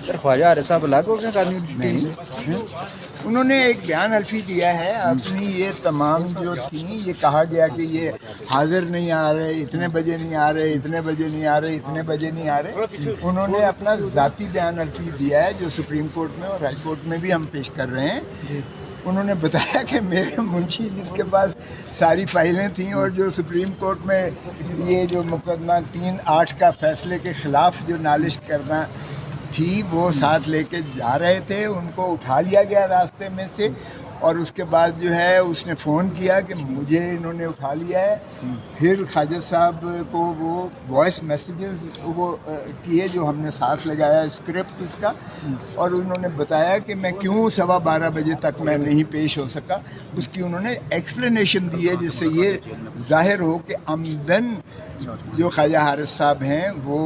سر خواجہ عارف صاحب الگ ہو گئے نہیں، انہوں نے ایک بیان الفی دیا ہے اپنی، یہ تمام جو تھیں یہ کہا گیا کہ یہ حاضر نہیں آ رہے، اتنے بجے نہیں آ رہے، اتنے بجے نہیں آ رہے، اتنے بجے نہیں آ رہے. انہوں نے اپنا ذاتی بیان الفی دیا ہے جو سپریم کورٹ میں اور ہائی کورٹ میں بھی ہم پیش کر رہے ہیں. انہوں نے بتایا کہ میرے منشی جس کے پاس ساری فائلیں تھیں اور جو سپریم کورٹ میں یہ جو مقدمہ 3-8 کا فیصلے کے خلاف جو نالش کرنا تھی وہ ساتھ لے کے جا رہے تھے، ان کو اٹھا لیا گیا راستے میں سے، اور اس کے بعد جو ہے اس نے فون کیا کہ مجھے انہوں نے اٹھا لیا ہے. پھر خواجہ صاحب کو وہ وائس میسیجز وہ کیے جو ہم نے ساتھ لگایا اسکرپٹ اس کا، اور انہوں نے بتایا کہ میں کیوں 12:15 بجے تک میں نہیں پیش ہو سکا. اس کی انہوں نے ایکسپلینیشن دی ہے جس سے یہ ظاہر ہو کہ عمدن جو خواجہ حارث صاحب ہیں وہ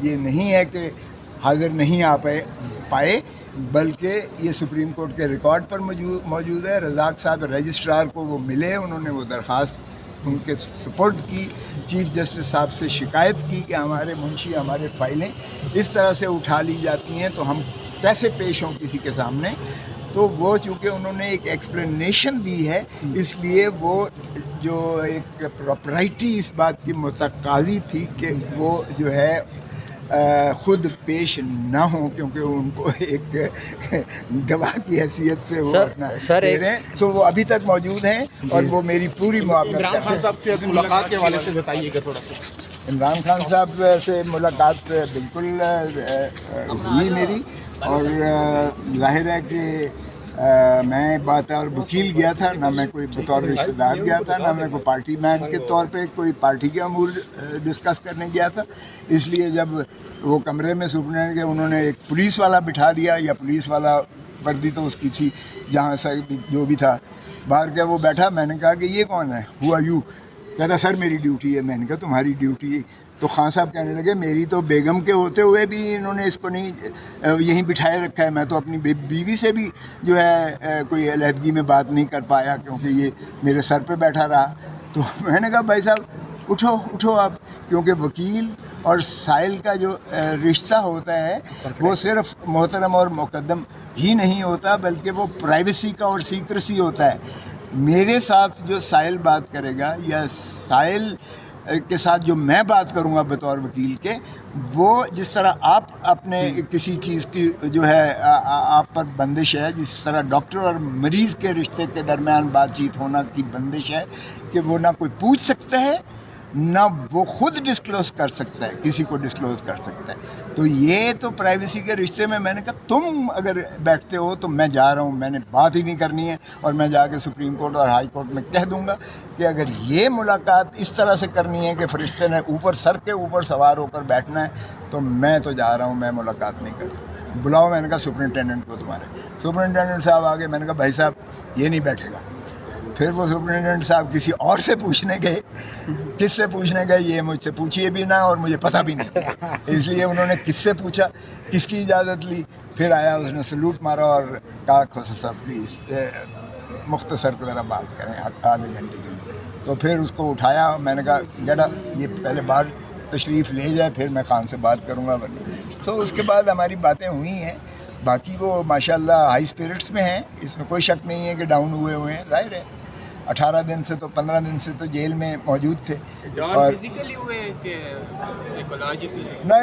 یہ نہیں ہے کہ حاضر نہیں آ پائے بلکہ یہ سپریم کورٹ کے ریکارڈ پر موجود ہے. رزاق صاحب رجسٹرار کو وہ ملے، انہوں نے وہ درخواست ان کے سپرد کی، چیف جسٹس صاحب سے شکایت کی کہ ہمارے منشی ہمارے فائلیں اس طرح سے اٹھا لی جاتی ہیں تو ہم کیسے پیش ہوں کسی کے سامنے. تو وہ چونکہ انہوں نے ایک ایکسپلینیشن دی ہے اس لیے وہ جو ایک پراپرائٹی اس بات کی متقاضی تھی کہ وہ جو ہے خود پیش نہ ہوں کیونکہ ان کو ایک گواہ کی حیثیت سے وہ اپنا دے رہے ہیں. سو وہ ابھی تک موجود ہیں اور وہ میری پوری معاونت عمران خان صاحب سے ملاقات کے حوالے سے بتائیے گا تھوڑا سا. عمران خان صاحب سے ملاقات بالکل ہوئی میری، اور ظاہر ہے کہ میں بات اور وکیل گیا تھا، نہ میں کوئی بطور رشتہ دار گیا تھا، نہ میں کوئی پارٹی مین کے طور پہ کوئی پارٹی کے امور ڈسکس کرنے گیا تھا. اس لیے جب وہ کمرے میں سپرنٹینڈنٹ کے انہوں نے ایک پولیس والا بٹھا دیا، یا پولیس والا وردی تو اس کی تھی جہاں سے جو بھی تھا باہر کے وہ بیٹھا، میں نے کہا کہ یہ کون ہے، ہو آر یو؟ کہتا سر میری ڈیوٹی ہے. میں نے کہا تمہاری ڈیوٹی ہے؟ تو خان صاحب کہنے لگے میری تو بیگم کے ہوتے ہوئے بھی انہوں نے اس کو نہیں یہیں بٹھائے رکھا ہے، میں تو اپنی بیوی سے بھی جو ہے کوئی علیحدگی میں بات نہیں کر پایا کیونکہ یہ میرے سر پہ بیٹھا رہا. تو میں نے کہا بھائی صاحب اٹھو آپ، کیونکہ وکیل اور سائل کا جو رشتہ ہوتا ہے وہ صرف محترم اور مقدم ہی نہیں ہوتا بلکہ وہ پرائیویسی کا اور سیکریسی ہوتا ہے. میرے ساتھ جو سائل بات کرے گا یا سائل کے ساتھ جو میں بات کروں گا بطور وکیل کے، وہ جس طرح آپ اپنے کسی چیز کی جو ہے آپ پر بندش ہے، جس طرح ڈاکٹر اور مریض کے رشتے کے درمیان بات چیت ہونا کی بندش ہے کہ وہ نہ کوئی پوچھ سکتا ہے نہ وہ خود ڈسکلوز کر سکتا ہے، کسی کو ڈسکلوز کر سکتا ہے. تو یہ تو پرائیویسی کے رشتے میں نے کہا تم اگر بیٹھتے ہو تو میں جا رہا ہوں، میں نے بات ہی نہیں کرنی ہے، اور میں جا کے سپریم کورٹ اور ہائی کورٹ میں کہہ دوں گا کہ اگر یہ ملاقات اس طرح سے کرنی ہے کہ فرشتے نے اوپر سر کے اوپر سوار ہو کر بیٹھنا ہے تو میں تو جا رہا ہوں، میں ملاقات نہیں کرتا. بلاؤ، میں نے کہا سپرنٹینڈنٹ کو تمہارے. سپرنٹینڈنٹ صاحب آگے، میں نے کہا بھائی صاحب یہ نہیں بیٹھے گا. پھر وہ سپرنٹینڈنٹ صاحب کسی اور سے پوچھنے گئے، کس سے پوچھنے گئے یہ مجھ سے پوچھیے بھی نہ اور مجھے پتہ بھی نہیں، اس لیے انہوں نے کس سے پوچھا، کس کی اجازت لی. پھر آیا، اس نے سلوٹ مارا اور کہا کھوسا صاحب پلیز مختصر ذرا بات کریں آدھے گھنٹے کے لیے. تو پھر اس کو اٹھایا، میں نے کہا بیٹا یہ پہلے بار تشریف لے جائے پھر میں خان سے بات کروں گا. تو اس کے بعد ہماری باتیں ہوئی ہیں. باقی وہ ماشاءاللہ ہائی اسپرٹس میں ہیں، اس میں کوئی شک نہیں ہے کہ ڈاؤن ہوئے ہیں. ظاہر ہے 18 دن سے تو 15 دن سے تو جیل میں موجود تھے. اور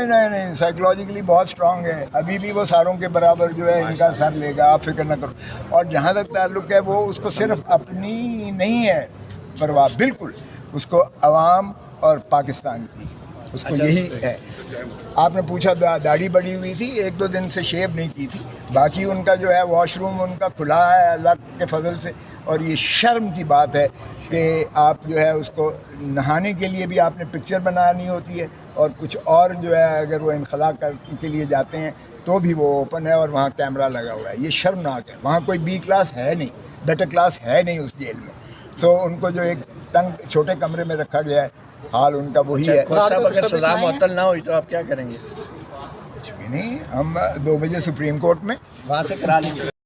نہیں سائیکولوجیکلی بہت اسٹرانگ ہے، ابھی بھی وہ ساروں کے برابر جو ہے ان کا سر لے گا، آپ فکر نہ کرو. اور جہاں تک تعلق ہے وہ اس کو صرف اپنی نہیں ہے پرواہ، بالکل اس کو عوام اور پاکستان کی اس کو یہی ہے. آپ نے پوچھا داڑھی بڑی ہوئی تھی، 1-2 دن سے شیو نہیں کی تھی، باقی ان کا جو ہے واش روم ان کا کھلا ہے اللہ کے فضل سے. اور یہ شرم کی بات ہے کہ آپ جو ہے اس کو نہانے کے لیے بھی آپ نے پکچر بنانی ہوتی ہے، اور کچھ اور جو ہے اگر وہ انخلا کے لیے جاتے ہیں تو بھی وہ اوپن ہے اور وہاں کیمرہ لگا ہوا ہے. یہ شرمناک ہے. وہاں کوئی بی کلاس ہے نہیں، بیٹر کلاس ہے نہیں اس جیل میں. سو ان کو جو ایک تنگ چھوٹے کمرے میں رکھا گیا ہے، حال ان کا وہی ہے. اگر سزا معطل نہ ہوئی تو آپ کیا کریں گے؟ کچھ بھی نہیں، ہم 2 بجے سپریم کورٹ میں وہاں سے کرا لیں گے.